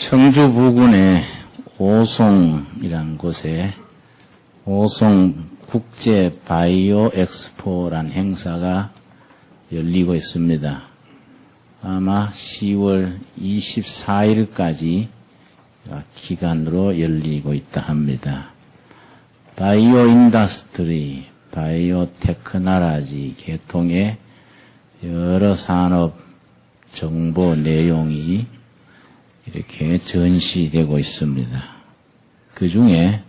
청주 부근의 오송이란 곳에 오송 국제 바이오 엑스포란 행사가 열리고 있습니다. 아마 10월 24일까지 기간으로 열리고 있다 합니다. 바이오 인더스트리, 바이오 테크놀로지 계통의 여러 산업 정보 내용이 이렇게 전시되고 있습니다. 그 중에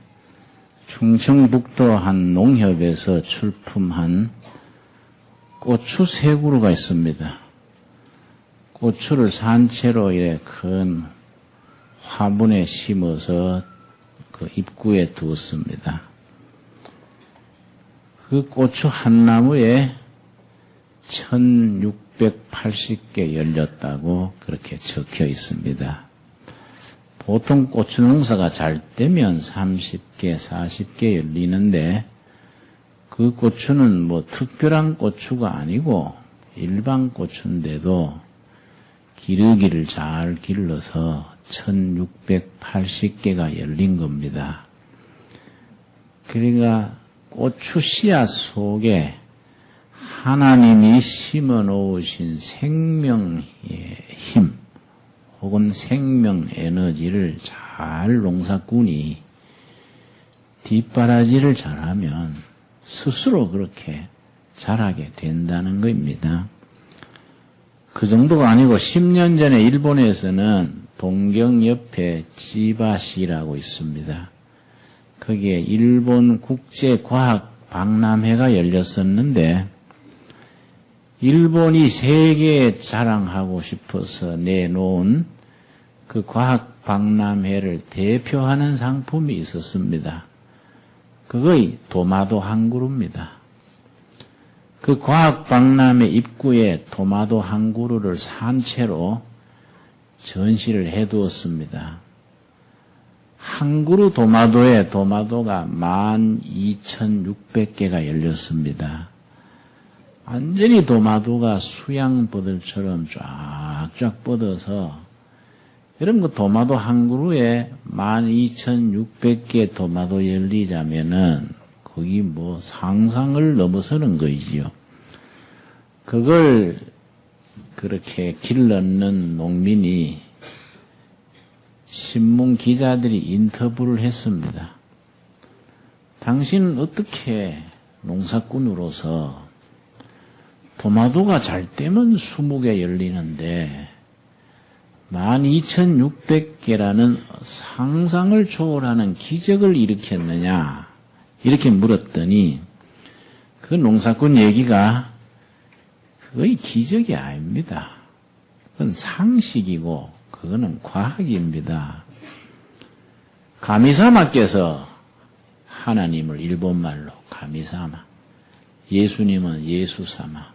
충청북도 한 농협에서 출품한 고추 세 그루가 있습니다. 고추를 산채로 이렇게 큰 화분에 심어서 그 입구에 두었습니다. 그 고추 한 나무에 1680개 열렸다고 그렇게 적혀 있습니다. 보통 고추 농사가 잘 되면 30개, 40개 열리는데 그 고추는 뭐 특별한 고추가 아니고 일반 고추인데도 기르기를 잘 길러서 1680개가 열린 겁니다. 그러니까 고추 씨앗 속에 하나님이 심어 놓으신 생명의 힘 혹은 생명 에너지를 잘 농사꾼이 뒷바라지를 잘하면 스스로 그렇게 자라게 된다는 겁니다. 그 정도가 아니고 10년 전에 일본에서는 동경 옆에 지바시라고 있습니다. 거기에 일본 국제과학 박람회가 열렸었는데 일본이 세계에 자랑하고 싶어서 내놓은 그 과학 박람회를 대표하는 상품이 있었습니다. 그거의 토마토 한 그루입니다. 그 과학 박람회 입구에 토마토 한 그루를 산채로 전시를 해두었습니다. 한 그루 토마토에 토마토가 12,600개가 열렸습니다. 완전히 토마토가 수양버들처럼 쫙쫙 뻗어서 이런 거 토마토 한 그루에 12,600개 토마토 열리자면은 거기 뭐 상상을 넘어서는 거이지요. 그걸 그렇게 길러는 농민이 신문 기자들이 인터뷰를 했습니다. 당신은 어떻게 농사꾼으로서 토마토가 잘 되면 20개 열리는데 12,600개라는 상상을 초월하는 기적을 일으켰느냐 이렇게 물었더니 그 농사꾼 얘기가 그거의 기적이 아닙니다. 그건 상식이고 그거는 과학입니다. 가미사마께서 하나님을 일본말로 가미사마, 예수님은 예수사마,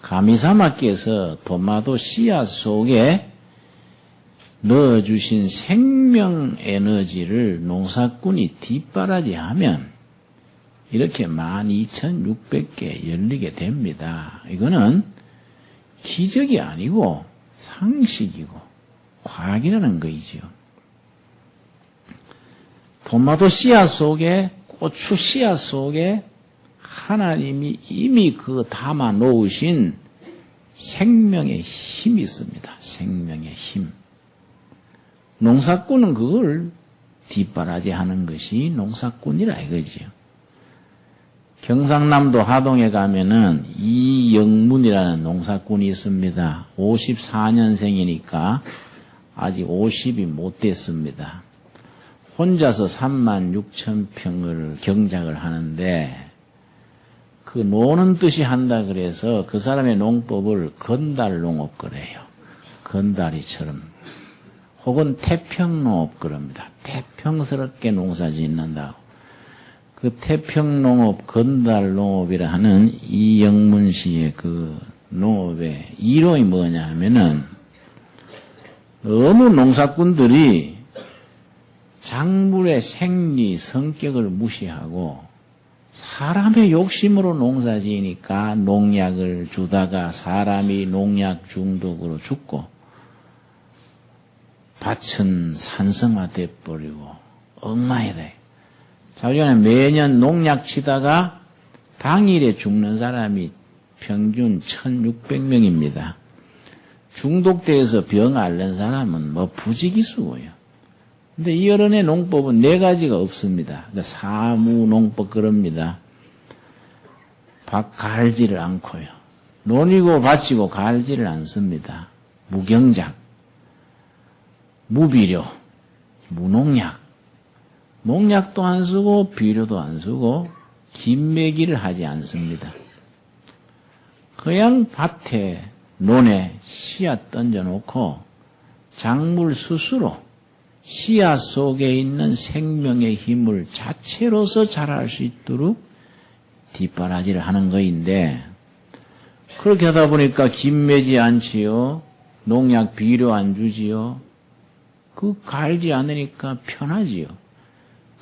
가미사마께서 토마토 씨앗 속에 넣어주신 생명 에너지를 농사꾼이 뒷바라지하면 이렇게 12,600개 열리게 됩니다. 이거는 기적이 아니고 상식이고 과학이라는 거이지요. 토마토 씨앗 속에, 고추 씨앗 속에 하나님이 이미 그 담아 놓으신 생명의 힘이 있습니다. 생명의 힘. 농사꾼은 그걸 뒷바라지 하는 것이 농사꾼이라 이거지요. 경상남도 하동에 가면은 이영문이라는 농사꾼이 있습니다. 54년생이니까 아직 50이 못 됐습니다. 혼자서 36,000평을 경작을 하는데 그 노는 뜻이 한다 그래서 그 사람의 농법을 건달 농업 그래요. 건달이처럼. 혹은 태평농업 그럽니다. 태평스럽게 농사 짓는다고. 그 태평농업, 건달농업이라 하는 이영문 씨의 그 농업의 이론이 뭐냐 하면은 너무 농사꾼들이 작물의 생리, 성격을 무시하고 사람의 욕심으로 농사 지으니까 농약을 주다가 사람이 농약 중독으로 죽고 밭은 산성화돼 버리고 엉망이다. 자우리가 매년 농약 치다가 당일에 죽는 사람이 평균 1600명입니다. 중독돼서 병 앓는 사람은 뭐 부지기수고요. 근데 이 어른의 농법은 4가지가 없습니다. 그러니까 사무농법 그럽니다. 밭 갈지를 않고요. 논이고 밭이고 갈지를 않습니다. 무경작, 무비료, 무농약, 농약도 안 쓰고 비료도 안 쓰고 김매기를 하지 않습니다. 그냥 밭에 논에 씨앗 던져놓고 작물 스스로 씨앗 속에 있는 생명의 힘을 자체로서 자랄 수 있도록 뒷바라지를 하는 거인데, 그렇게 하다 보니까 김매지 않지요. 농약 비료 안 주지요. 그 갈지 않으니까 편하지요.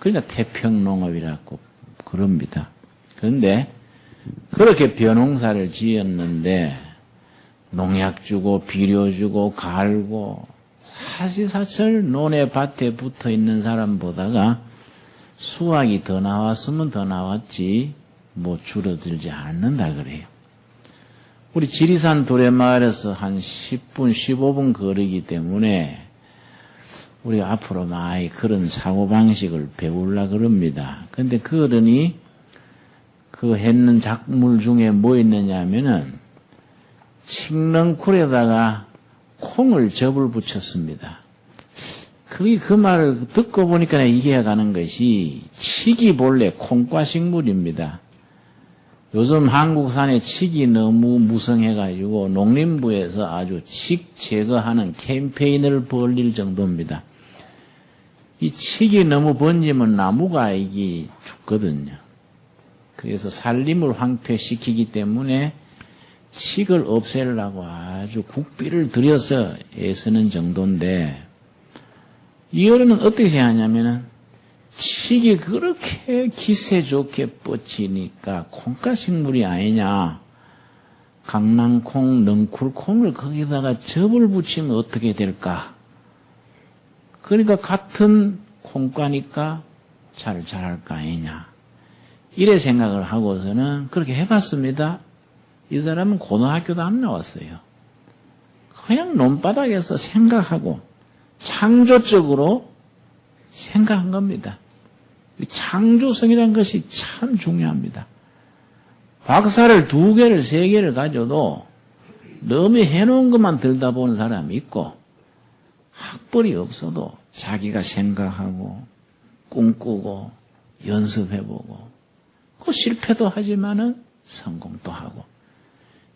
그러니까 태평농업이라고 그럽니다. 그런데 그렇게 벼농사를 지었는데 농약 주고 비료 주고 갈고 사시사철 논에 밭에 붙어 있는 사람보다가 수확이 더 나왔으면 더 나왔지 뭐 줄어들지 않는다 그래요. 우리 지리산 도래마을에서 한 10분 15분 거리기 때문에 우리 앞으로 많이 그런 사고방식을 배우려고 그럽니다. 근데 그 어른이 그 했는 작물 중에 뭐 있느냐 하면은 칡렁쿨에다가 콩을 접을 붙였습니다. 그 말을 듣고 보니까 이해가는 것이 칡이 본래 콩과 식물입니다. 요즘 한국산에 칡이 너무 무성해가지고 농림부에서 아주 칡 제거하는 캠페인을 벌릴 정도입니다. 이 칡이 너무 번지면 나무가 이게 죽거든요. 그래서 산림을 황폐시키기 때문에 칡을 없애려고 아주 국비를 들여서 애쓰는 정도인데, 이 어른은 어떻게 하냐면은 칡이 그렇게 기세 좋게 뻗치니까 콩가 식물이 아니냐. 강낭콩, 넝쿨콩을 거기다가 접을 붙이면 어떻게 될까? 그러니까 같은 콩가니까 잘 자랄 거 아니냐. 이래 생각을 하고서는 그렇게 해봤습니다. 이 사람은 고등학교도 안 나왔어요. 그냥 논바닥에서 생각하고 창조적으로 생각한 겁니다. 창조성이라는 것이 참 중요합니다. 박사를 2개를 3개를 가져도 너무 해놓은 것만 들다 보는 사람이 있고, 학벌이 없어도 자기가 생각하고 꿈꾸고 연습해보고 그 실패도 하지만은 성공도 하고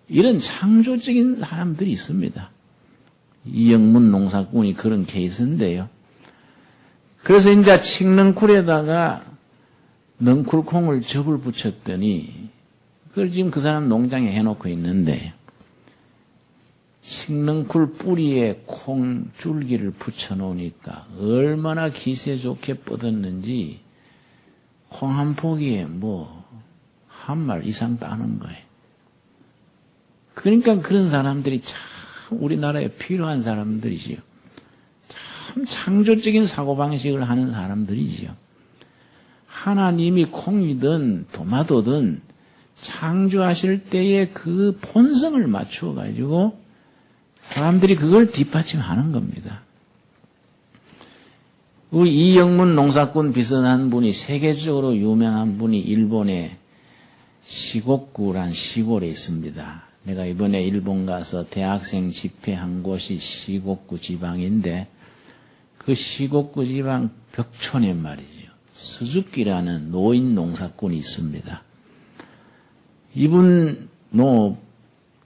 이런 창조적인 사람들이 있습니다. 이영문 농사꾼이 그런 케이스인데요. 그래서 이제 칡넝쿨에다가 넝쿨콩을 접을 붙였더니 그걸 지금 그 사람 농장에 해놓고 있는데, 칡넝쿨 뿌리에 콩 줄기를 붙여놓으니까 얼마나 기세 좋게 뻗었는지 콩 한 포기에 뭐 한 말 이상 따는 거예요. 그러니까 그런 사람들이 참 우리나라에 필요한 사람들이지요. 참 창조적인 사고방식을 하는 사람들이지요. 하나님이 콩이든 토마토든 창조하실 때에 그 본성을 맞추어 가지고 사람들이 그걸 뒷받침하는 겁니다. 우리 이영문 농사꾼 비슷한 분이 세계적으로 유명한 분이 일본의 시곡구란 시골에 있습니다. 내가 이번에 일본 가서 대학생 집회한 곳이 시곡구 지방인데, 그 시곡구 지방 벽촌에 말이죠, 스즈키라는 노인 농사꾼이 있습니다. 이분 농업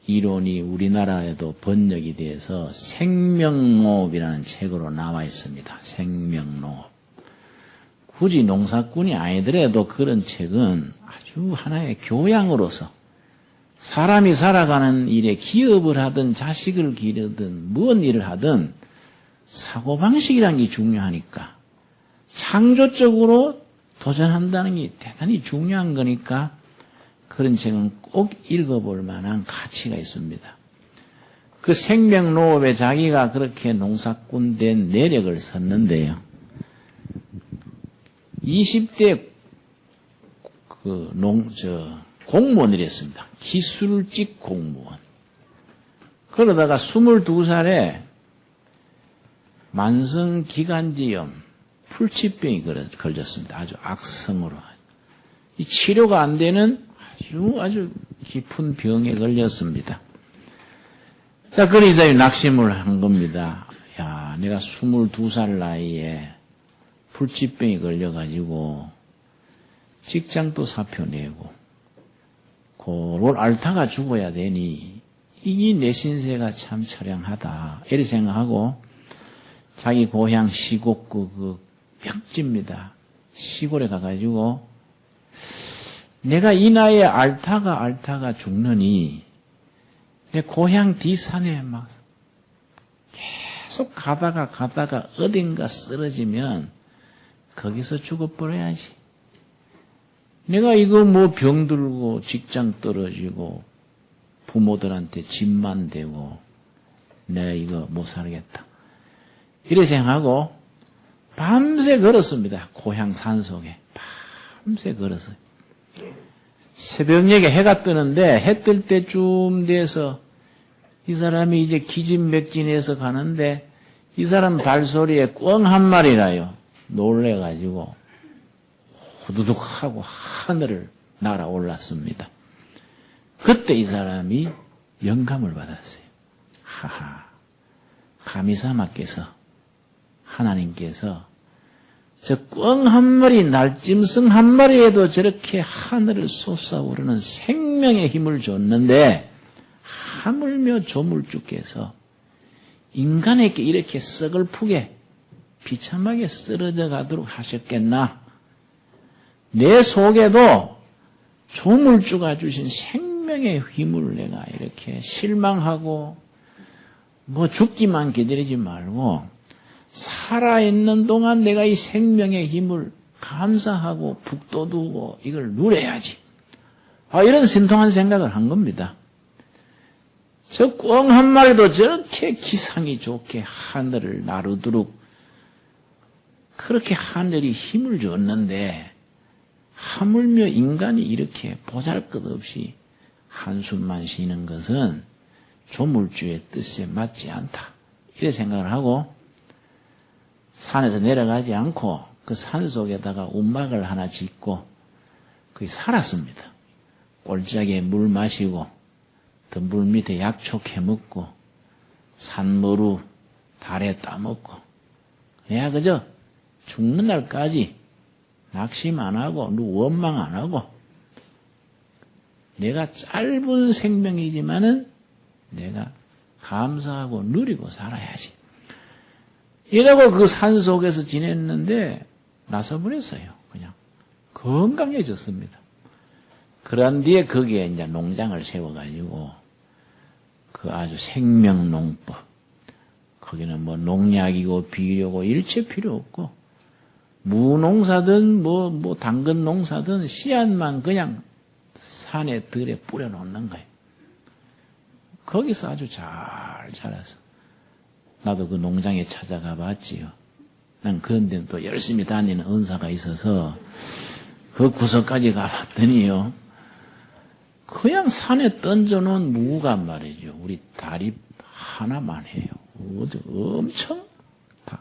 이론이 우리나라에도 번역이 돼서 생명농업이라는 책으로 나와 있습니다. 생명농업. 굳이 농사꾼이 아니더라도 그런 책은 아주 하나의 교양으로서 사람이 살아가는 일에 기업을 하든 자식을 기르든 무슨 일을 하든 사고방식이라는 게 중요하니까, 창조적으로 도전한다는 게 대단히 중요한 거니까 그런 책은 꼭 읽어볼 만한 가치가 있습니다. 그 생명농업에 자기가 그렇게 농사꾼 된 내력을 썼는데요. 20대 공무원이랬습니다. 기술직 공무원. 그러다가 22살에 만성기관지염, 풀치병이 걸렸습니다. 아주 악성으로. 이 치료가 안 되는 아주 깊은 병에 걸렸습니다. 자, 그래서 이 사람이 낙심을 한 겁니다. 야, 내가 22살 나이에 풀치병이 걸려가지고 직장도 사표내고 그걸 앓다가 죽어야 되니 이게 내 신세가 참 처량하다. 이렇게 생각하고 자기 고향 시곡구 그 벽지입니다. 시골에 가가지고 내가 이 나이에 앓다가 죽느니 내 고향 뒷산에 막 계속 가다가 어딘가 쓰러지면 거기서 죽어버려야지. 내가 이거 뭐 병들고 직장 떨어지고 부모들한테 짐만 되고 내가 이거 못 살겠다. 이래 생각하고 밤새 걸었습니다. 고향 산속에. 밤새 걸었어요. 새벽녘에 해가 뜨는데 해 뜰 때쯤 돼서 이 사람이 이제 기진맥진해서 가는데 이 사람 발소리에 꿩 한 마리 나요. 놀래가지고 후두둑 하고 하늘을 날아올랐습니다. 그때 이 사람이 영감을 받았어요. 하하, 가미사마께서 하나님께서 저 꿩 한 마리, 날짐승 한 마리에도 저렇게 하늘을 솟아오르는 생명의 힘을 줬는데 하물며 조물주께서 인간에게 이렇게 썩을프게 비참하게 쓰러져 가도록 하셨겠나? 내 속에도 조물주가 주신 생명의 힘을 내가 이렇게 실망하고 뭐 죽기만 기다리지 말고 살아있는 동안 내가 이 생명의 힘을 감사하고 북돋우고 이걸 누려야지. 이런 신통한 생각을 한 겁니다. 저 꿩 한 마리도 저렇게 기상이 좋게 하늘을 나르도록 그렇게 하늘이 힘을 줬는데 하물며 인간이 이렇게 보잘것없이 한숨만 쉬는 것은 조물주의 뜻에 맞지 않다. 이래 생각을 하고 산에서 내려가지 않고 그 산 속에다가 움막을 하나 짓고 거기 살았습니다. 골짜기에 물 마시고 덤불 밑에 약초 캐먹고 산머루 달에 따먹고 그래야 그저 죽는 날까지 낙심 안 하고 원망 안 하고 내가 짧은 생명이지만은 내가 감사하고 누리고 살아야지. 이러고 그 산 속에서 지냈는데 나서버렸어요. 그냥 건강해졌습니다. 그런 뒤에 거기에 이제 농장을 세워가지고 그 아주 생명농법 거기는 뭐 농약이고 비료고 일체 필요 없고 무농사든 뭐 당근 농사든 씨앗만 그냥 산에 들에 뿌려놓는 거예요. 거기서 아주 잘 자라서 나도 그 농장에 찾아가 봤지요. 난 그런데 또 열심히 다니는 은사가 있어서 그 구석까지 가봤더니요. 그냥 산에 던져놓은 무가 말이죠. 우리 다리 하나만 해요. 엄청 다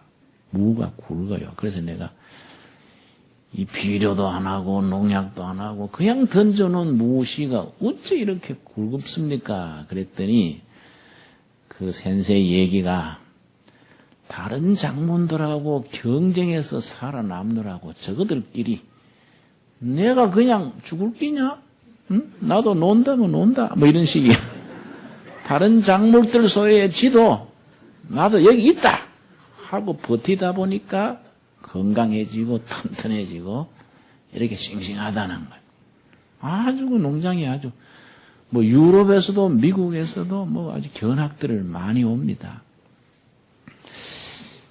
무가 굵어요. 그래서 내가 이 비료도 안 하고 농약도 안 하고 그냥 던져놓은 무씨가 어째 이렇게 굵습니까? 그랬더니 그 센세이 얘기가 다른 장문들하고 경쟁해서 살아남느라고 저거들끼리 내가 그냥 죽을 끼냐? 응? 나도 논다면 논다. 뭐 이런 식이야. 다른 작물들 소유의 지도 나도 여기 있다 하고 버티다 보니까 건강해지고 튼튼해지고 이렇게 싱싱하다는 거예요. 아주 그 농장이 아주 뭐 유럽에서도 미국에서도 뭐 아주 견학들을 많이 옵니다.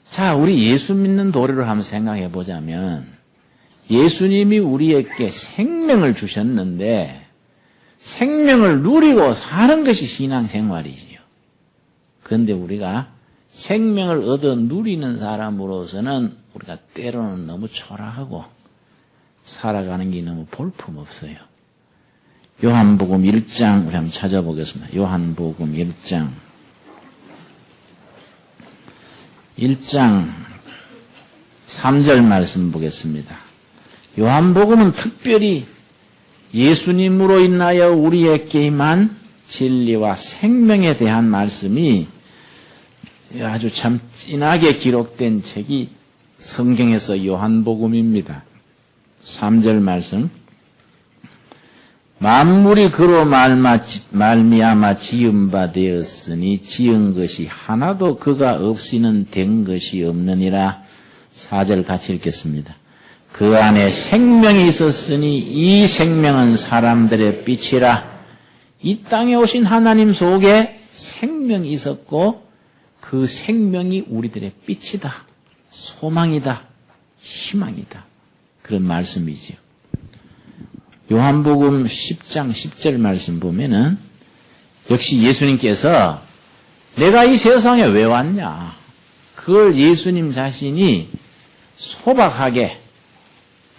자, 우리 예수 믿는 도리를 한번 생각해 보자면 예수님이 우리에게 생명을 주셨는데 생명을 누리고 사는 것이 신앙생활이지요. 그런데 우리가 생명을 얻어 누리는 사람으로서는 우리가 때로는 너무 초라하고 살아가는 게 너무 볼품없어요. 요한복음 1장 우리 한번 찾아보겠습니다. 요한복음 1장 3절 말씀 보겠습니다. 요한복음은 특별히 예수님으로 인하여 우리에게 임한 진리와 생명에 대한 말씀이 아주 참 진하게 기록된 책이 성경에서 요한복음입니다. 3절 말씀. 만물이 그로 말미암아 지은 바 되었으니 지은 것이 하나도 그가 없이는 된 것이 없느니라. 4절 같이 읽겠습니다. 그 안에 생명이 있었으니 이 생명은 사람들의 빛이라. 이 땅에 오신 하나님 속에 생명이 있었고 그 생명이 우리들의 빛이다. 소망이다. 희망이다. 그런 말씀이지요. 요한복음 10장 10절 말씀 보면은 역시 예수님께서 내가 이 세상에 왜 왔냐. 그걸 예수님 자신이 소박하게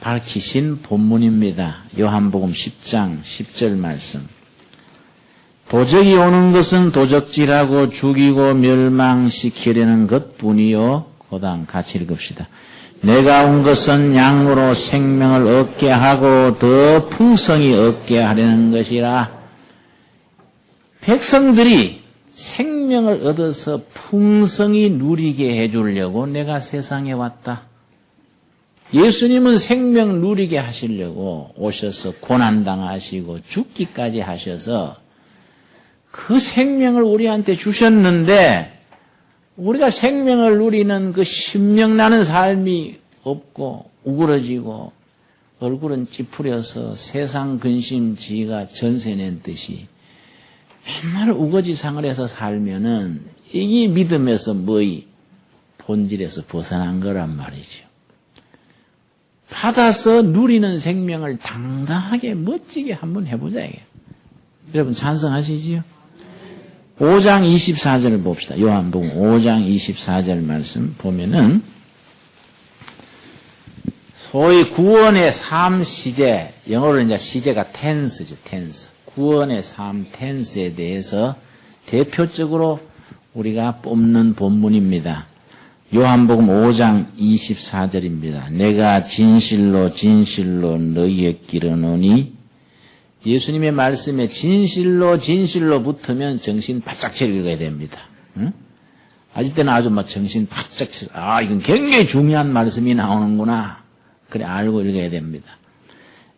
밝히신 본문입니다. 요한복음 10장 10절 말씀. 도적이 오는 것은 도적질하고 죽이고 멸망시키려는 것뿐이요. 그다음 같이 읽읍시다. 내가 온 것은 양으로 생명을 얻게 하고 더 풍성히 얻게 하려는 것이라. 백성들이 생명을 얻어서 풍성히 누리게 해주려고 내가 세상에 왔다. 예수님은 생명 누리게 하시려고 오셔서 고난당하시고 죽기까지 하셔서 그 생명을 우리한테 주셨는데 우리가 생명을 누리는 그 신명나는 삶이 없고 우그러지고 얼굴은 찌푸려서 세상 근심지가 전세낸 듯이 맨날 우거지상을 해서 살면은 이게 믿음에서 뭐이 본질에서 벗어난 거란 말이죠. 받아서 누리는 생명을 당당하게 멋지게 한번 해보자 이게. 여러분 찬성하시지요? 5장 24절을 봅시다. 요한복음 5장 24절 말씀 보면은 소위 구원의 삶 시제, 영어로 이제 시제가 텐스죠, 텐스. 구원의 삶 텐스에 대해서 대표적으로 우리가 뽑는 본문입니다. 요한복음 5장 24절입니다. 내가 진실로 진실로 너희에게 이르노니 예수님의 말씀에 진실로 붙으면 정신 바짝 차리고 읽어야 됩니다. 응? 아직 때는 아주 막 정신 바짝 차리고 이건 굉장히 중요한 말씀이 나오는구나. 그래 알고 읽어야 됩니다.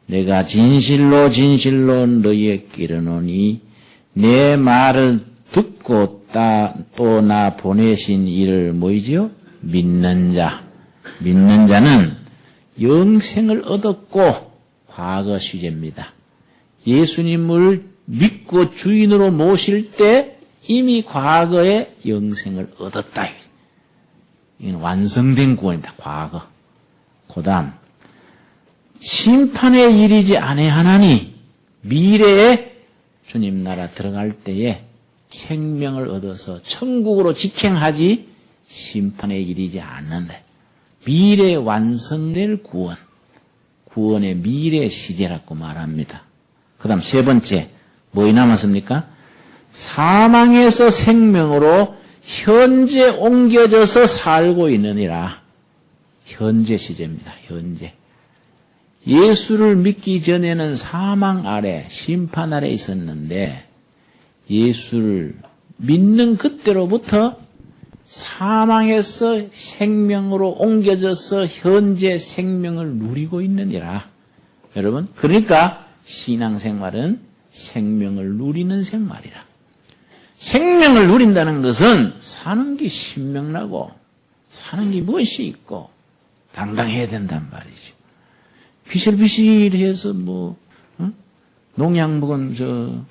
내가 진실로 너희에게 이르노니 내 말을 듣고 또 나 보내신 이를 뭐이지요? 믿는 자는 영생을 얻었고 과거 시제입니다. 예수님을 믿고 주인으로 모실 때 이미 과거에 영생을 얻었다. 이건 완성된 구원이다. 과거. 그 다음 심판에 이르지 아니하나니 미래에 주님 나라 들어갈 때에 생명을 얻어서 천국으로 직행하지 심판에 이르지 않는다. 미래에 완성될 구원의 미래 시제라고 말합니다. 그 다음 세 번째, 뭐이 남았습니까? 사망에서 생명으로 현재 옮겨져서 살고 있느니라. 현재 시제입니다. 현재. 예수를 믿기 전에는 사망 아래, 심판 아래 있었는데 예수를 믿는 그때로부터 사망에서 생명으로 옮겨져서 현재 생명을 누리고 있느니라. 여러분, 그러니까 신앙생활은 생명을 누리는 생활이라. 생명을 누린다는 것은 사는 게 신명나고 사는 게 무엇이 있고 당당해야 된단 말이죠. 비실비실해서 농약 먹은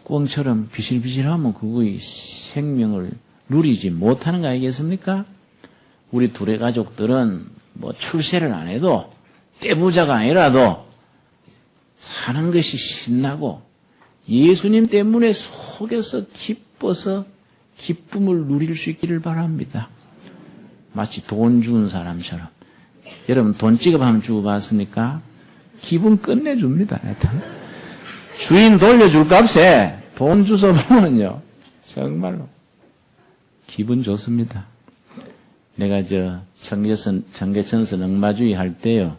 꽁처럼 비실비실하면 그거의 생명을 누리지 못하는 거 아니겠습니까? 우리 둘의 가족들은 출세를 안 해도 떼부자가 아니라도 사는 것이 신나고 예수님 때문에 속에서 기뻐서 기쁨을 누릴 수 있기를 바랍니다. 마치 돈 주는 사람처럼. 여러분 돈 지급하면 주고 봤습니까? 기분 끝내줍니다. 주인 돌려줄 값에 돈 주워 보면요. 정말로 기분 좋습니다. 내가 청계천서 넉마주의 할 때요.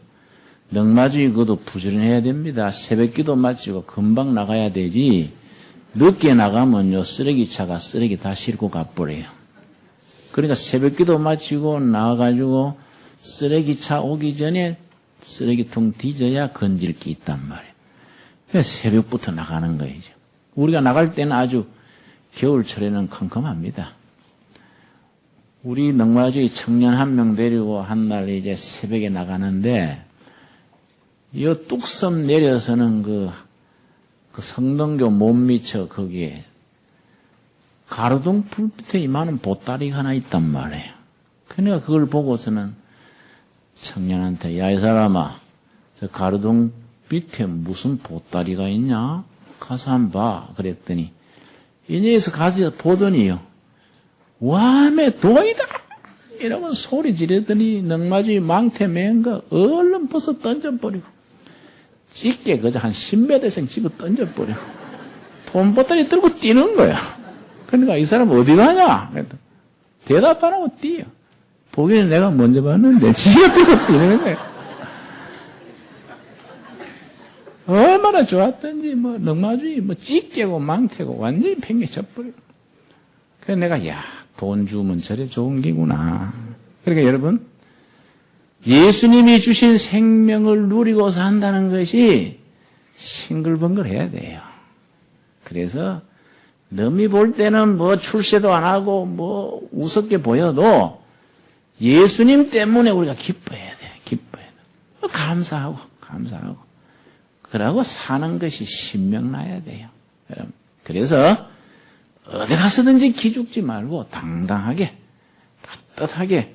넉마주의 그것도 부지런해야 됩니다. 새벽기도 마치고 금방 나가야 되지. 늦게 나가면요. 쓰레기차가 쓰레기 다 싣고 가버려요. 그러니까 새벽기도 마치고 나가가지고 쓰레기차 오기 전에 쓰레기통 뒤져야 건질 게 있단 말이에요. 그래서 새벽부터 나가는 거예요. 우리가 나갈 때는 아주 겨울철에는 컴컴합니다. 우리 넉마주의 청년 한 명 데리고 한 날 이제 새벽에 나가는데 이 뚝섬 내려서는 그 성동교 못 미쳐 거기에 가로등 불빛에 이만한 보따리가 하나 있단 말이에요. 그러니까 그걸 보고서는 청년한테 야, 이 사람아, 저 가로등 밑에 무슨 보따리가 있냐? 가서 한번 봐. 그랬더니 이녀에서 가서 보더니요. 와매 돈이다! 이러면 소리 지르더니 넉마주의 망태 맨 거 얼른 벗어 던져버리고 찢게 그저 한 10m생 집어 던져버리고 돈 보따리 들고 뛰는 거야. 그러니까 이 사람 어디 가냐? 대답 안 하고 뛰어. 보기에는 내가 먼저 봤는데 지가 들고 뛰는 거야. 얼마나 좋았던지 넉마주의 찢게고 망태고 완전히 팽개쳐버리고. 그래서 내가 돈 주면 저래 좋은 게구나. 그러니까 여러분 예수님이 주신 생명을 누리고 산다는 것이 싱글벙글해야 돼요. 그래서 남이 볼 때는 출세도 안 하고 우습게 보여도 예수님 때문에 우리가 기뻐해야 돼. 기뻐해야 돼. 감사하고. 그러고 사는 것이 신명나야 돼요. 여러분. 그래서 어디 가서든지 기죽지 말고 당당하게 떳떳하게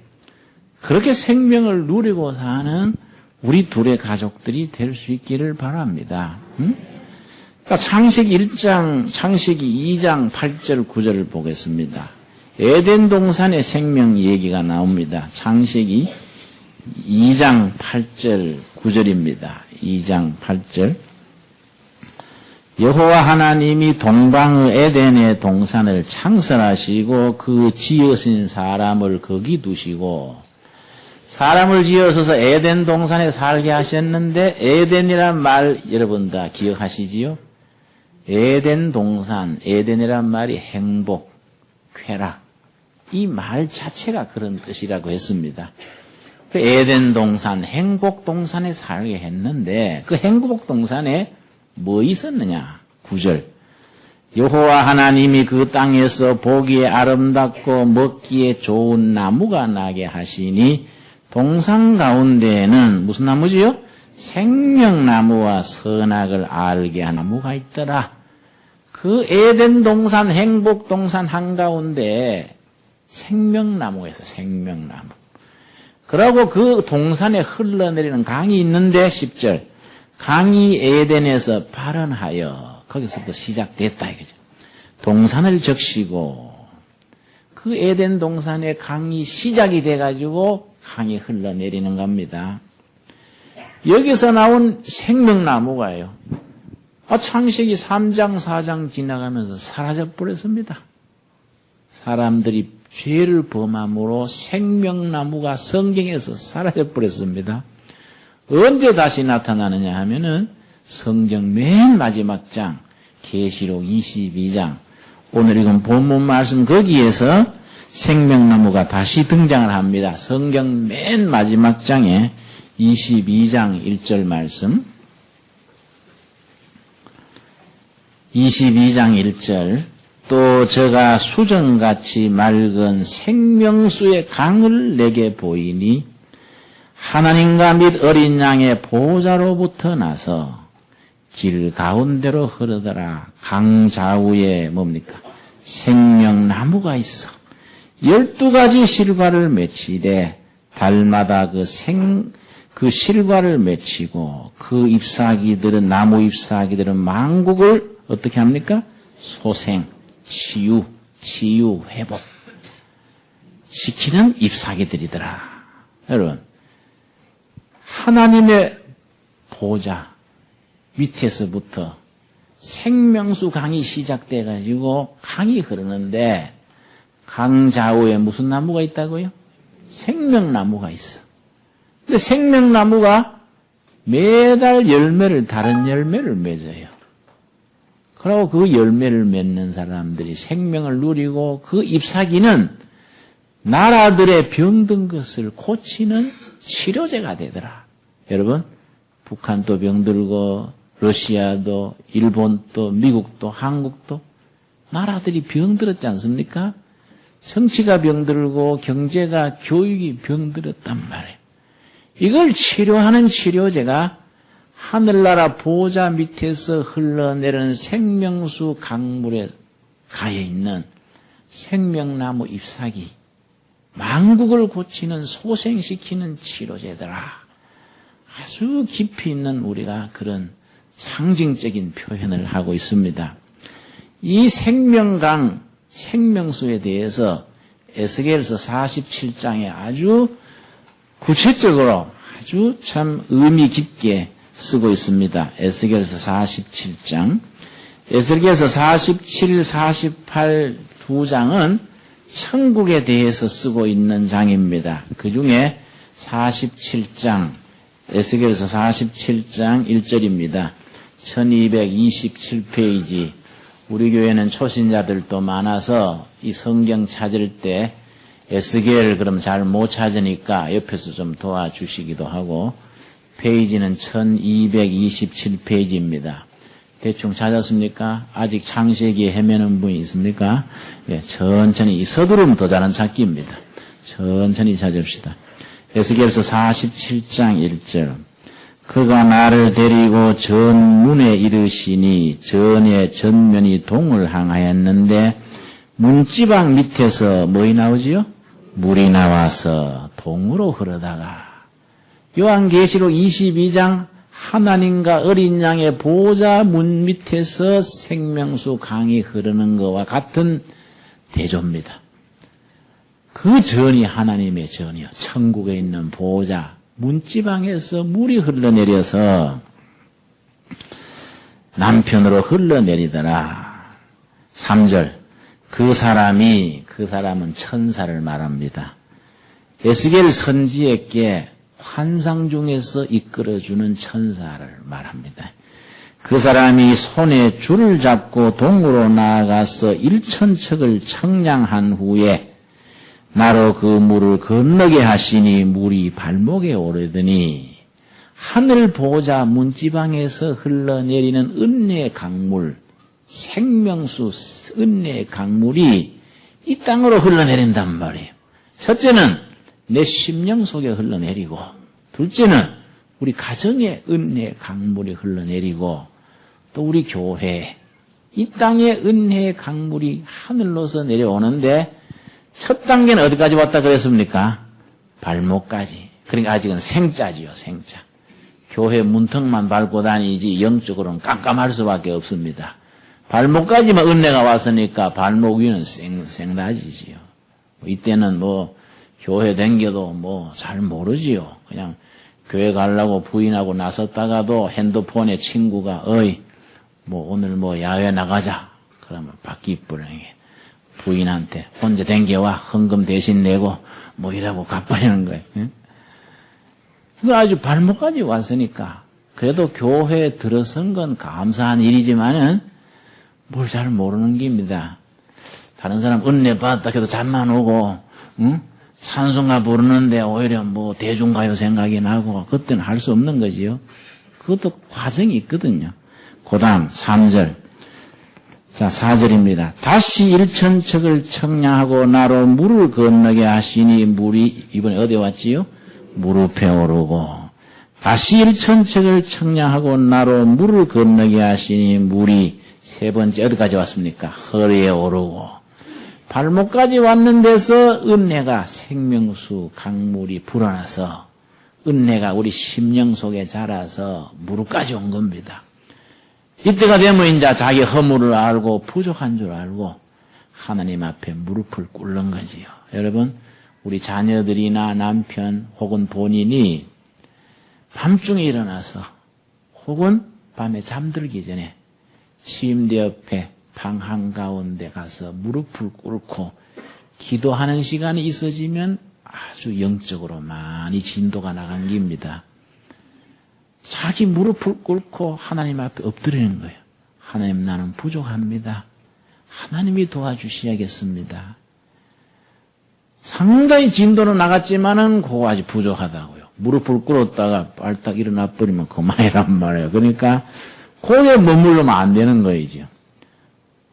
그렇게 생명을 누리고 사는 우리 둘의 가족들이 될 수 있기를 바랍니다. 그러니까 창세기 2장 8절 9절을 보겠습니다. 에덴 동산의 생명 얘기가 나옵니다. 창세기 2장 8절 9절입니다. 2장 8절 여호와 하나님이 동방의 에덴의 동산을 창설하시고 그 지으신 사람을 거기 두시고 사람을 지어서서 에덴 동산에 살게 하셨는데 에덴이란 말 여러분 다 기억하시지요? 에덴 동산, 에덴이란 말이 행복, 쾌락 이 말 자체가 그런 뜻이라고 했습니다. 그 에덴 동산, 행복 동산에 살게 했는데 그 행복 동산에 뭐 있었느냐? 9절 여호와 하나님이 그 땅에서 보기에 아름답고 먹기에 좋은 나무가 나게 하시니 동산 가운데에는 무슨 나무지요? 생명나무와 선악을 알게 한 나무가 있더라. 그 에덴 동산, 행복 동산 한가운데 생명나무가 있어. 생명나무. 그러고 그 동산에 흘러내리는 강이 있는데 10절 강이 에덴에서 발원하여 거기서부터 시작됐다 이거죠. 동산을 적시고 그 에덴 동산에 강이 시작이 돼가지고 강이 흘러내리는 겁니다. 여기서 나온 생명나무가요. 창세기 3장 4장 지나가면서 사라져 버렸습니다. 사람들이 죄를 범함으로 생명나무가 성경에서 사라져 버렸습니다. 언제 다시 나타나느냐 하면은 성경 맨 마지막 장 계시록 22장 오늘 읽은 본문 말씀 거기에서 생명나무가 다시 등장을 합니다. 성경 맨 마지막 장에 22장 1절 말씀 22장 1절 또 저가 수정같이 맑은 생명수의 강을 내게 보이니 하나님과 및 어린 양의 보호자로부터 나서 길 가운데로 흐르더라. 강 좌우에 뭡니까? 생명나무가 있어. 12가지 실과를 맺히되 달마다 그 실과를 맺히고 그 잎사귀들은 나무 잎사귀들은 만국을 어떻게 합니까? 소생, 치유, 치유, 회복 시키는 잎사귀들이더라. 여러분, 하나님의 보좌 밑에서부터 생명수 강이 시작돼가지고 강이 흐르는데 강 좌우에 무슨 나무가 있다고요? 생명나무가 있어. 근데 생명나무가 매달 다른 열매를 맺어요. 그리고 그 열매를 맺는 사람들이 생명을 누리고 그 잎사귀는 나라들의 병든 것을 고치는 치료제가 되더라. 여러분, 북한도 병들고 러시아도 일본도 미국도 한국도 나라들이 병들었지 않습니까? 정치가 병들고 경제가 교육이 병들었단 말이에요. 이걸 치료하는 치료제가 하늘나라 보좌 밑에서 흘러내리는 생명수 강물에 가해 있는 생명나무 잎사귀, 만국을 고치는 소생시키는 치료제더라. 아주 깊이 있는 우리가 그런 상징적인 표현을 하고 있습니다. 이 생명강, 생명수에 대해서 에스겔서 47장에 아주 구체적으로 아주 참 의미 깊게 쓰고 있습니다. 에스겔서 47장. 에스겔서 47, 48 두 장은 천국에 대해서 쓰고 있는 장입니다. 그 중에 47장, 에스겔서 47장 1절입니다. 1227페이지. 우리 교회는 초신자들도 많아서 이 성경 찾을 때 에스겔 그럼 잘 못 찾으니까 옆에서 좀 도와주시기도 하고, 페이지는 1227페이지입니다. 대충 찾았습니까? 아직 창세기에 헤매는 분이 있습니까? 예, 천천히, 서두르면 더 잘한 찾기입니다. 천천히 찾읍시다. 에스겔서 47장 1절. 그가 나를 데리고 전문에 이르시니 전에 전면이 동을 향하였는데 문지방 밑에서 뭐이 나오지요? 물이 나와서 동으로 흐르다가, 요한계시록 22장 하나님과 어린 양의 보좌 문 밑에서 생명수 강이 흐르는 것과 같은 대조입니다. 그 전이 하나님의 전이요. 천국에 있는 보좌 문지방에서 물이 흘러내려서 남편으로 흘러내리더라. 3절. 그 사람은 천사를 말합니다. 에스겔 선지에게 환상 중에서 이끌어주는 천사를 말합니다. 그 사람이 손에 줄을 잡고 동으로 나아가서 1000척을 청량한 후에 나로 그 물을 건너게 하시니 물이 발목에 오르더니 하늘 보좌 문지방에서 흘러내리는 은혜의 강물, 생명수 은혜의 강물이 이 땅으로 흘러내린단 말이에요. 첫째는 내 심령 속에 흘러내리고, 둘째는 우리 가정에 은혜의 강물이 흘러내리고, 또 우리 교회에 이 땅에 은혜의 강물이 하늘로서 내려오는데, 첫 단계는 어디까지 왔다 그랬습니까? 발목까지. 그러니까 아직은 생자지요, 생자. 교회 문턱만 밟고 다니지 영적으로는 깜깜할 수밖에 없습니다. 발목까지만 은혜가 왔으니까 발목 위는 생나지지요. 이때는 교회 댕겨도 잘 모르지요. 그냥 교회 가려고 부인하고 나섰다가도 핸드폰에 친구가 오늘 야외 나가자. 그러면 바퀴부렁이 부인한테 혼자 댕겨와 헌금 대신 내고 이라고 갚아내는 거예요. 응? 그거 아주 발목까지 왔으니까 그래도 교회에 들어선 건 감사한 일이지만은 뭘 잘 모르는 겁니다. 다른 사람 은혜 받았다 해도 잠만 오고 찬송가 부르는데 오히려 대중가요 생각이 나고 그때는 할 수 없는 거지요. 그것도 과정이 있거든요. 그 다음 3절. 자, 4절입니다. 다시 1000척을 청량하고 나로 물을 건너게 하시니 물이 이번에 어디에 왔지요? 무릎에 오르고, 다시 1000척을 청량하고 나로 물을 건너게 하시니 물이 세 번째 어디까지 왔습니까? 허리에 오르고, 발목까지 왔는 데서 은혜가 생명수 강물이 불어나서 은혜가 우리 심령 속에 자라서 무릎까지 온 겁니다. 이때가 되면 이제 자기 허물을 알고 부족한 줄 알고 하나님 앞에 무릎을 꿇는 거지요. 여러분, 우리 자녀들이나 남편 혹은 본인이 밤중에 일어나서 혹은 밤에 잠들기 전에 침대 옆에 방 한가운데 가서 무릎을 꿇고 기도하는 시간이 있어지면 아주 영적으로 많이 진도가 나간 겁니다. 자기 무릎을 꿇고 하나님 앞에 엎드리는 거예요. 하나님, 나는 부족합니다. 하나님이 도와주셔야겠습니다. 상당히 진도는 나갔지만은 그거 아직 부족하다고요. 무릎을 꿇었다가 발딱 일어나 버리면 그만이란 말이에요. 그러니까 거기에 머무르면 안 되는 거이죠.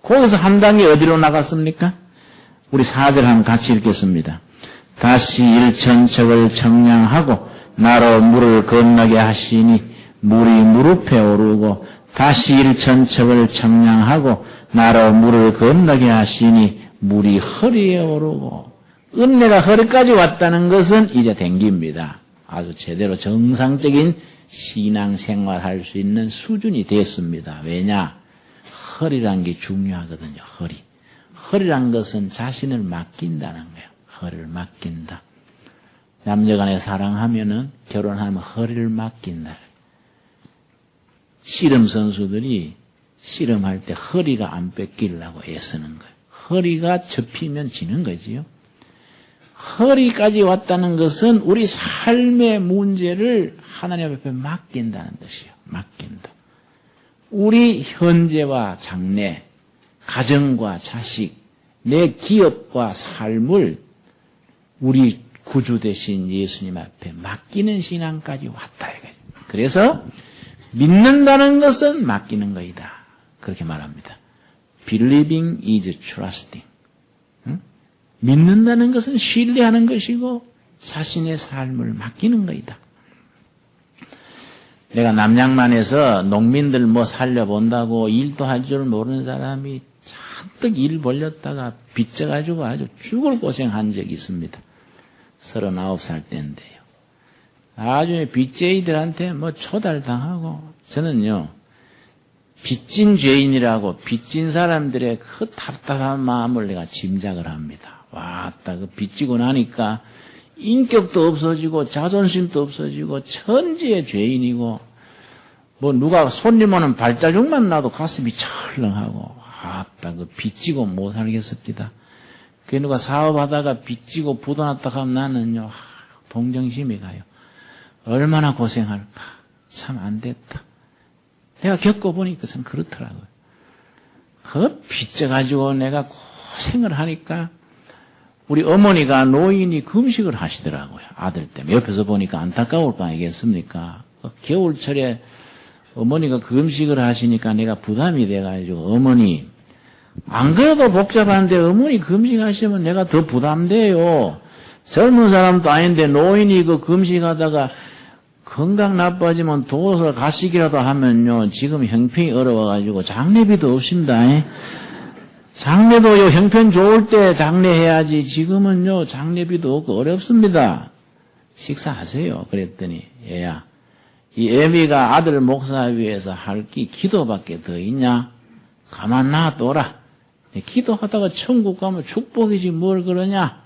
거기서 한 단계 어디로 나갔습니까? 우리 4절 한번 같이 읽겠습니다. 다시 일천척을 청량하고 나로 물을 건너게 하시니 물이 무릎에 오르고 다시 일천척을 청량하고 나로 물을 건너게 하시니 물이 허리에 오르고 은혜가 허리까지 왔다는 것은 이제 된 겁니다. 아주 제대로 정상적인 신앙생활 할 수 있는 수준이 됐습니다. 왜냐? 허리란 게 중요하거든요. 허리란 것은 자신을 맡긴다는 거예요. 허리를 맡긴다. 남녀간에 사랑하면은 결혼하면 허리를 맡긴다. 씨름 선수들이 씨름할 때 허리가 안 뺏기려고 애쓰는 거예요. 허리가 접히면 지는 거지요. 허리까지 왔다는 것은 우리 삶의 문제를 하나님 앞에 맡긴다는 뜻이에요. 맡긴다. 우리 현재와 장래, 가정과 자식, 내 기업과 삶을 우리 구주 되신 예수님 앞에 맡기는 신앙까지 왔다. 그래서 믿는다는 것은 맡기는 거이다. 그렇게 말합니다. Believing is trusting. 믿는다는 것은 신뢰하는 것이고 자신의 삶을 맡기는 거이다. 내가 남양만에서 농민들 뭐 살려본다고 일도 할 줄 모르는 사람이 잔뜩 일 벌렸다가 빚져가지고 아주 죽을 고생한 적이 있습니다. 39살 때인데요. 나중에 빚쟁이들한테 뭐 초달당하고 저는요. 빚진 죄인이라고 빚진 사람들의 그 답답한 마음을 내가 짐작을 합니다. 왔다 그 빚지고 나니까 인격도 없어지고 자존심도 없어지고 천지의 죄인이고 뭐 누가 손님 오는 발자국만 나도 가슴이 철렁하고 왔다 그 빚지고 못 살겠습니다. 그 누가 사업하다가 빚지고 부도났다 하면 나는요 동정심이 가요. 얼마나 고생할까. 참 안 됐다. 내가 겪어보니까 참 그렇더라고요. 그 빚져가지고 내가 고생을 하니까 우리 어머니가 노인이 금식을 하시더라고요. 아들 때문에. 옆에서 보니까 안타까울 거 아니겠습니까? 겨울철에 어머니가 금식을 하시니까 내가 부담이 돼가지고 어머니 안 그래도 복잡한데 어머니 금식하시면 내가 더 부담돼요. 젊은 사람도 아닌데 노인이 그 금식하다가 건강 나빠지면 도서 가시기라도 하면요. 지금 형편이 어려워가지고 장례비도 없습니다. 장례도요, 형편 좋을 때 장례해야지. 지금은요, 장례비도 없고 어렵습니다. 식사하세요. 그랬더니, 얘야, 이 애미가 아들 목사 위해서 할 게 기도밖에 더 있냐? 가만 놔둬라. 기도하다가 천국 가면 축복이지 뭘 그러냐?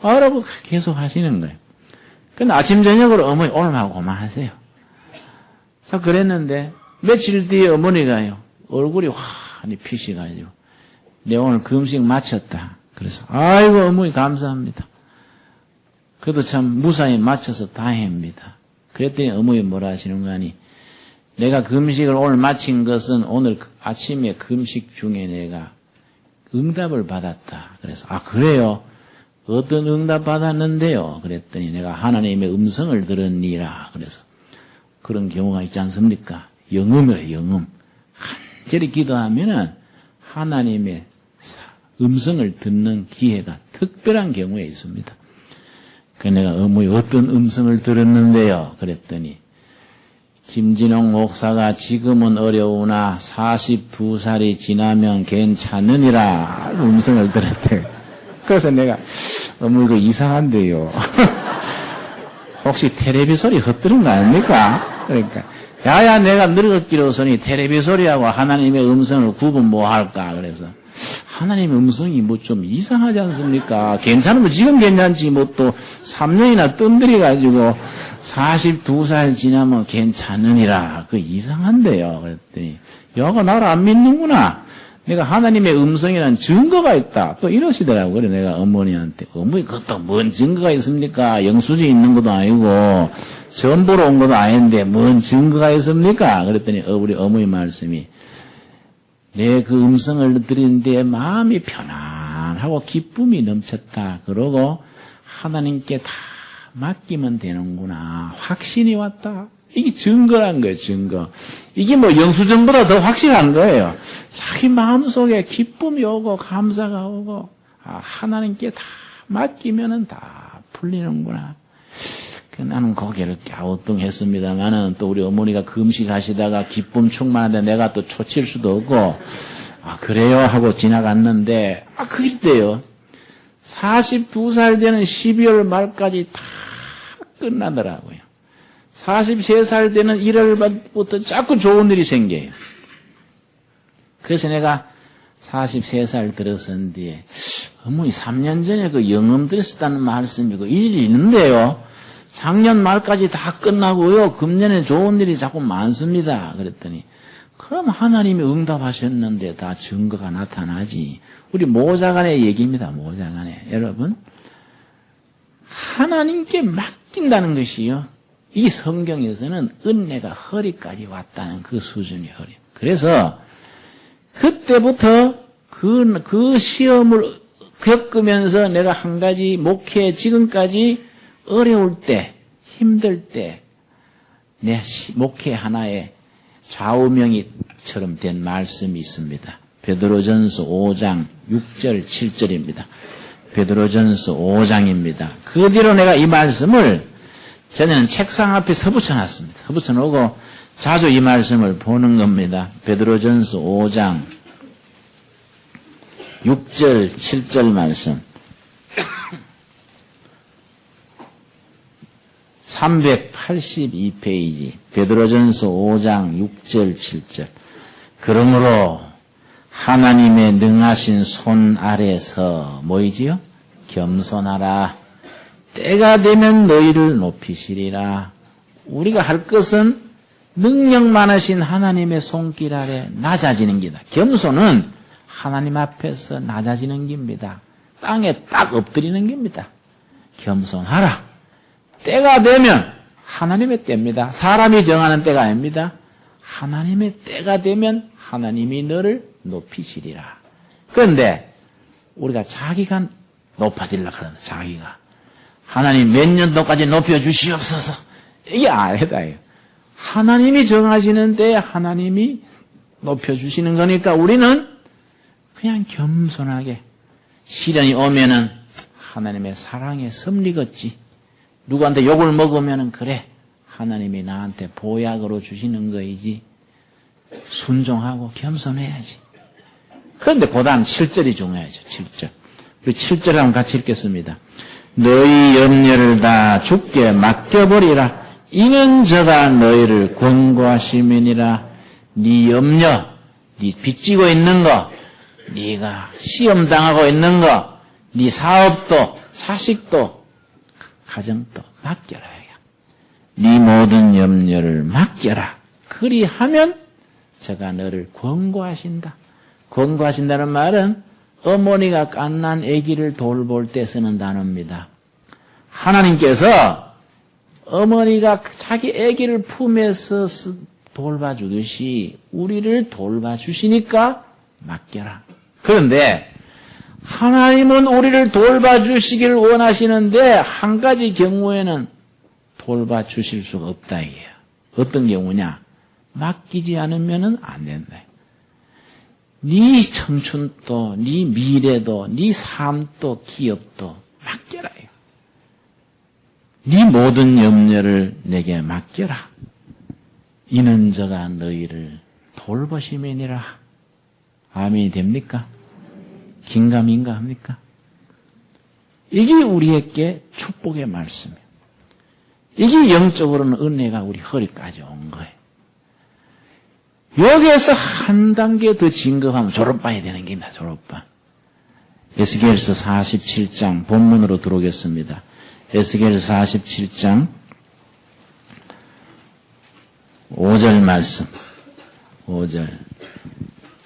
라고 계속 하시는 거예요. 근데 아침, 저녁으로 어머니 오늘하고 그만하세요. 그래서 그랬는데, 며칠 뒤에 어머니가요, 얼굴이 환히 피시가지고, 내 오늘 금식 마쳤다. 그래서 아이고 어머니 감사합니다. 그래도 참 무사히 마쳐서 다행입니다. 그랬더니 어머니 뭐라 하시는 거 아니 내가 금식을 오늘 마친 것은 오늘 아침에 금식 중에 내가 응답을 받았다. 그래서 아 그래요? 어떤 응답 받았는데요? 그랬더니 내가 하나님의 음성을 들었니라. 그래서 그런 경우가 있지 않습니까? 영음이래 영음. 간절히 기도하면은 하나님의 음성을 듣는 기회가 특별한 경우에 있습니다. 그래서 내가 어머니 어떤 음성을 들었는데요? 그랬더니 김진홍 목사가 지금은 어려우나 42살이 지나면 괜찮으니라 음성을 들었대요. 그래서 내가 어머니 이거 이상한데요. 혹시 텔레비 소리 헛들은 거 아닙니까? 그러니까 야야 내가 늙었기로서니 텔레비 소리하고 하나님의 음성을 구분 뭐 할까? 그래서 하나님의 음성이 뭐 좀 이상하지 않습니까? 괜찮으면 지금 괜찮지, 뭐 또 3년이나 뜸들여가지고 42살 지나면 괜찮으니라. 그 이상한데요. 그랬더니, 여가 나를 안 믿는구나. 내가 하나님의 음성이라는 증거가 있다. 또 이러시더라고요. 그래 내가 어머니한테, 어머니 그것도 뭔 증거가 있습니까? 영수증 있는 것도 아니고, 전보러 온 것도 아닌데 뭔 증거가 있습니까? 그랬더니 우리 어머니 말씀이, 내 그 음성을 들었는데 마음이 편안하고 기쁨이 넘쳤다. 그러고 하나님께 다 맡기면 되는구나. 확신이 왔다. 이게 증거란 거예요, 증거. 이게 뭐 영수증보다 더 확실한 거예요. 자기 마음속에 기쁨이 오고 감사가 오고 하나님께 다 맡기면은 다 풀리는구나. 나는 고개를 갸우뚱했습니다만은 또 우리 어머니가 금식하시다가 기쁨 충만한데 내가 또 초칠 수도 없고 그래요 하고 지나갔는데 그랬대요. 42살 되는 12월 말까지 다 끝나더라고요. 43살 되는 1월부터 자꾸 좋은 일이 생겨요. 그래서 내가 43살 들어선 뒤에 어머니 3년 전에 그 영음 드렸었다는 말씀이 그 일이 있는데요. 작년 말까지 다 끝나고요. 금년에 좋은 일이 자꾸 많습니다. 그랬더니 그럼 하나님이 응답하셨는데 다 증거가 나타나지. 우리 모자간의 얘기입니다. 모자간에. 여러분 하나님께 맡긴다는 것이요. 이 성경에서는 은혜가 허리까지 왔다는 그 수준이 허리. 그래서 그때부터 그 시험을 겪으면서 내가 한 가지 목회 지금까지 어려울 때, 힘들 때, 내 목회 하나에 좌우명이처럼 된 말씀이 있습니다. 베드로전서 5장 6절 7절입니다. 베드로전서 5장입니다. 그 뒤로 내가 이 말씀을 저는 책상 앞에 서붙여놨습니다. 서붙여놓고 자주 이 말씀을 보는 겁니다. 베드로전서 5장 6절 7절 말씀. 382페이지 베드로전서 5장 6절 7절. 그러므로 하나님의 능하신 손 아래서 뭐이지요? 겸손하라. 때가 되면 너희를 높이시리라. 우리가 할 것은 능력 많으신 하나님의 손길 아래 낮아지는 기다. 겸손은 하나님 앞에서 낮아지는 겁니다. 땅에 딱 엎드리는 겁니다. 겸손하라. 때가 되면 하나님의 때입니다. 사람이 정하는 때가 아닙니다. 하나님의 때가 되면 하나님이 너를 높이시리라. 그런데 우리가 자기가 높아지려고 그러는데 자기가 하나님 몇 년도까지 높여주시옵소서. 이게 아니다. 하나님이 정하시는 때에 하나님이 높여주시는 거니까 우리는 그냥 겸손하게 시련이 오면은 하나님의 사랑의 섭리겠지. 누구한테 욕을 먹으면은 그래. 하나님이 나한테 보약으로 주시는 거이지. 순종하고 겸손해야지. 그런데 그 다음 7절이 중요하죠. 7절. 우리 7절 한번 같이 읽겠습니다. 너희 염려를 다 주께 맡겨버리라. 이는 저가 너희를 권고하심이니라. 네 염려, 네 빚지고 있는 거, 네가 시험당하고 있는 거, 네 사업도, 자식도, 가정도 맡겨라. 네 모든 염려를 맡겨라. 그리하면 저가 너를 권고하신다. 권고하신다는 말은 어머니가 갓난 아기를 돌볼 때 쓰는 단어입니다. 하나님께서 어머니가 자기 아기를 품에서 돌봐주듯이 우리를 돌봐주시니까 맡겨라. 그런데 하나님은 우리를 돌봐주시기를 원하시는데 한 가지 경우에는 돌봐주실 수가 없다 이게요. 어떤 경우냐? 맡기지 않으면 안 된다. 네 청춘도, 네 미래도, 네 삶도, 기업도 맡겨라. 네 모든 염려를 내게 맡겨라. 이는 저가 너희를 돌보심이니라. 아멘이 됩니까? 긴가민가 합니까? 이게 우리에게 축복의 말씀이에요. 이게 영적으로는 은혜가 우리 허리까지 온 거예요. 여기에서 한 단계 더 진급하면 졸업반이 되는 겁니다. 졸업반. 에스겔서 47장 본문으로 들어오겠습니다. 에스겔서 47장 5절 말씀. 5절.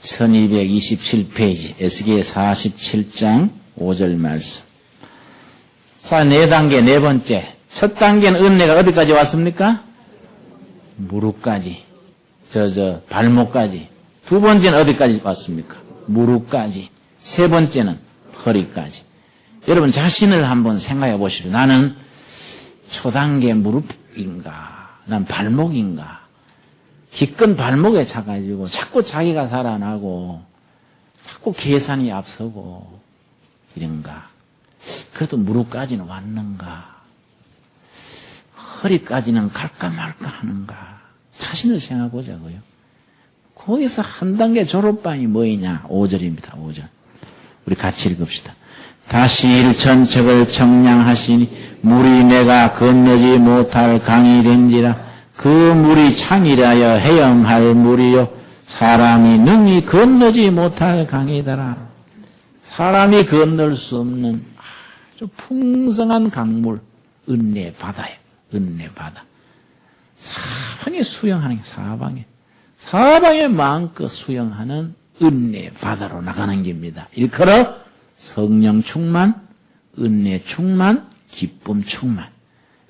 1227페이지. 에스겔 47장 5절 말씀. 자, 4단계, 4번째. 첫 단계는 은혜가 어디까지 왔습니까? 무릎까지. 발목까지. 두 번째는 어디까지 왔습니까? 무릎까지. 세 번째는 허리까지. 여러분 자신을 한번 생각해 보시죠. 나는 초단계 무릎인가? 난 발목인가? 기껏 발목에 차가지고 자꾸 자기가 살아나고 자꾸 계산이 앞서고 이런가? 그래도 무릎까지는 왔는가? 허리까지는 갈까 말까 하는가? 자신을 생각해 보자고요. 거기서 한 단계 졸업반이 뭐이냐? 5절입니다. 5절. 우리 같이 읽읍시다. 다시 일천척을 청량하시니 물이 내가 건너지 못할 강이 된지라. 그 물이 창이라여 헤엄할 물이요 사람이 능히 건너지 못할 강이더라. 사람이 건널 수 없는 아주 풍성한 강물, 은혜 바다예요. 은혜 바다. 사방에 수영하는 게 사방에 마음껏 수영하는 은혜 바다로 나가는 겁니다. 일컬어 성령 충만, 은혜 충만, 기쁨 충만.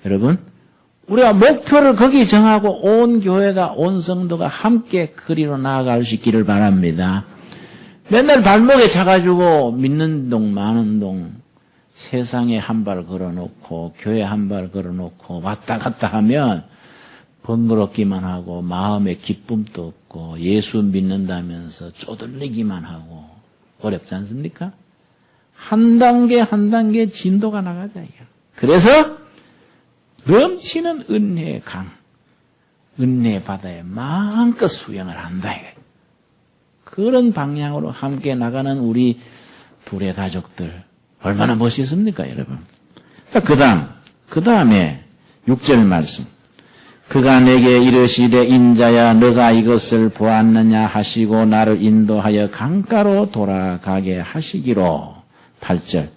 여러분, 우리가 목표를 거기 정하고 온 교회가, 온 성도가 함께 거리로 나아갈 수 있기를 바랍니다. 맨날 발목에 차가지고 믿는 동 마는 동 세상에 한 발 걸어놓고 교회 한 발 걸어놓고 왔다 갔다 하면 번거롭기만 하고 마음에 기쁨도 없고 예수 믿는다면서 쪼들리기만 하고 어렵지 않습니까? 한 단계 한 단계 진도가 나가자. 그래서 넘치는 은혜의 강, 은혜 바다에 마음껏 수영을 한다. 그런 방향으로 함께 나가는 우리 둘의 가족들 얼마나 멋있습니까, 여러분? 자, 그 다음에 6절 말씀. 그가 내게 이르시되 인자야 너가 이것을 보았느냐 하시고 나를 인도하여 강가로 돌아가게 하시기로. 8절.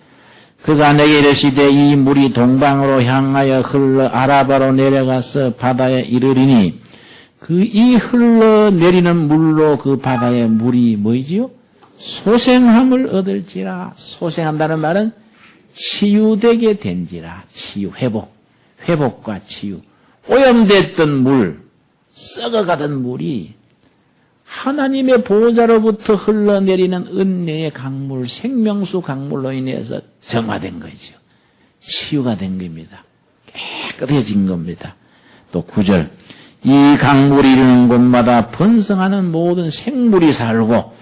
그가 내게 이르시되 이 물이 동방으로 향하여 흘러 아라바로 내려가서 바다에 이르리니 이 흘러내리는 물로 그 바다의 물이 뭐이지요? 소생함을 얻을지라. 소생한다는 말은 치유되게 된지라. 치유, 회복과 치유. 오염됐던 물, 썩어가던 물이 하나님의 보호자로부터 흘러내리는 은혜의 강물, 생명수 강물로 인해서 정화된 거죠. 치유가 된 겁니다. 깨끗해진 겁니다. 또 9절. 이 강물이 이르는 곳마다 번성하는 모든 생물이 살고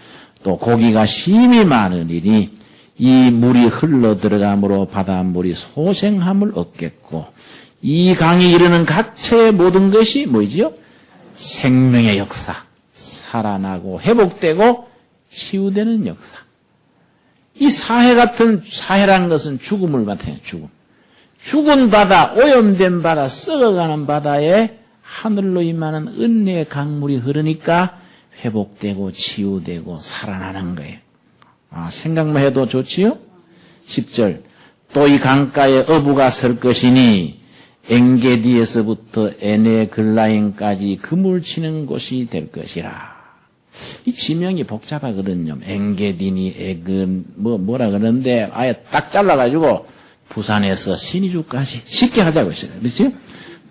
또 고기가 심히 많으리니 이 물이 흘러 들어감으로 바닷물이 소생함을 얻겠고 이 강이 이르는 각처의 모든 것이 뭐지요? 생명의 역사. 살아나고 회복되고 치유되는 역사. 이 사해라는 것은 죽음을 나타내요. 죽은 바다, 오염된 바다, 썩어가는 바다에 하늘로 임하는 은혜의 강물이 흐르니까 회복되고 치유되고 살아나는 거예요. 생각만 해도 좋지요? 10절. 또 이 강가에 어부가 설 것이니 엥게디에서부터 에네글라임까지 그물 치는 곳이 될 것이라. 이 지명이 복잡하거든요. 엥게디니, 뭐라 그러는데 아예 딱 잘라가지고 부산에서 신의주까지 쉽게 하자고 했어요. 그렇죠?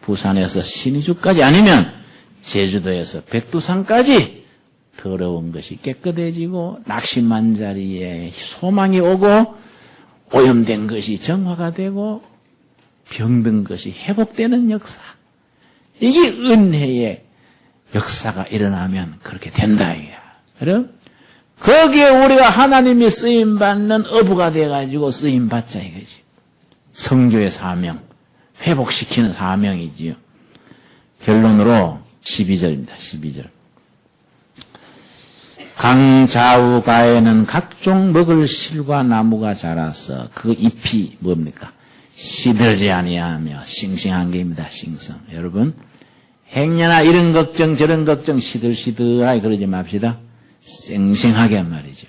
부산에서 신의주까지 아니면 제주도에서 백두산까지 더러운 것이 깨끗해지고 낙심한 자리에 소망이 오고 오염된 것이 정화가 되고 병든 것이 회복되는 역사. 이게 은혜의 역사가 일어나면 그렇게 된다. 여러분, 거기에 우리가 하나님이 쓰임받는 어부가 돼가지고 쓰임받자 이거지. 성교의 사명, 회복시키는 사명이지요. 결론으로 12절입니다. 12절. 강 좌우가에는 각종 먹을 실과 나무가 자라서 그 잎이 뭡니까? 시들지 아니하며 싱싱한 게입니다. 싱성. 여러분, 행여나 이런 걱정 저런 걱정 시들시들하게 그러지 맙시다. 쌩쌩하게 말이죠.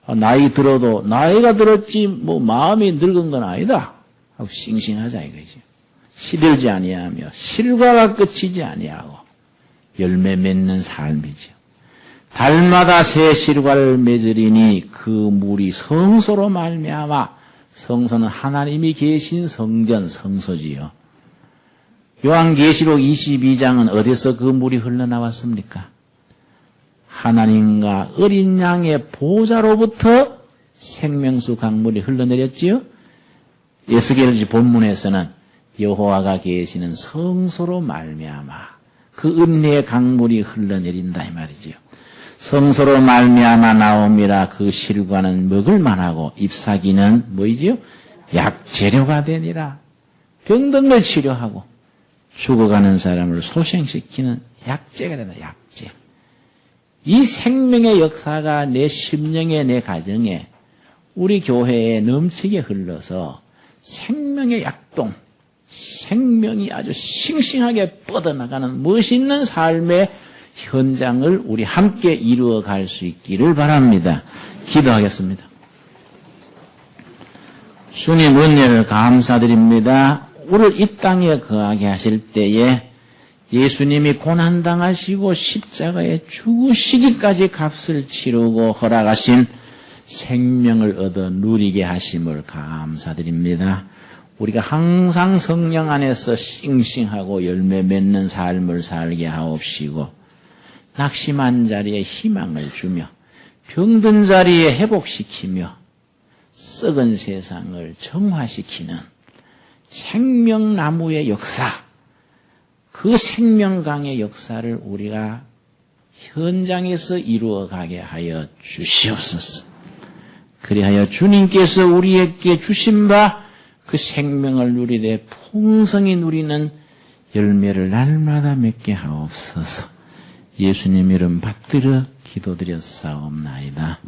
나이 들어도 나이가 들었지 뭐 마음이 늙은 건 아니다 하고 싱싱하자 이거지. 시들지 아니하며 실과가 끝이지 아니하고 열매 맺는 삶이죠. 달마다 새 실과를 맺으리니 그 물이 성소로 말미암아, 성소는 하나님이 계신 성전, 성소지요. 요한계시록 22장은 어디서 그 물이 흘러나왔습니까? 하나님과 어린 양의 보좌로부터 생명수 강물이 흘러내렸지요. 에스겔지 본문에서는 여호와가 계시는 성소로 말미암아 그 은혜의 강물이 흘러내린다 이 말이지요. 성소로 말미암아 나옴이라. 그 실과는 먹을 만하고 잎사귀는 뭐이지요? 약재료가 되니라. 병든 걸 치료하고 죽어가는 사람을 소생시키는 약재가 된다. 약재. 이 생명의 역사가 내 심령에, 내 가정에, 우리 교회에 넘치게 흘러서 생명의 약동, 생명이 아주 싱싱하게 뻗어나가는 멋있는 삶의 현장을 우리 함께 이루어갈 수 있기를 바랍니다. 기도하겠습니다. 주님 은혜를 감사드립니다. 우리를 이 땅에 거하게 하실 때에 예수님이 고난당하시고 십자가에 죽으시기까지 값을 치르고 허락하신 생명을 얻어 누리게 하심을 감사드립니다. 우리가 항상 성령 안에서 싱싱하고 열매 맺는 삶을 살게 하옵시고 낙심한 자리에 희망을 주며 병든 자리에 회복시키며 썩은 세상을 정화시키는 생명나무의 역사, 그 생명강의 역사를 우리가 현장에서 이루어가게 하여 주시옵소서. 그리하여 주님께서 우리에게 주신 바 그 생명을 누리되 풍성히 누리는 열매를 날마다 맺게 하옵소서. 예수님 이름 받들어 기도드렸사옵나이다.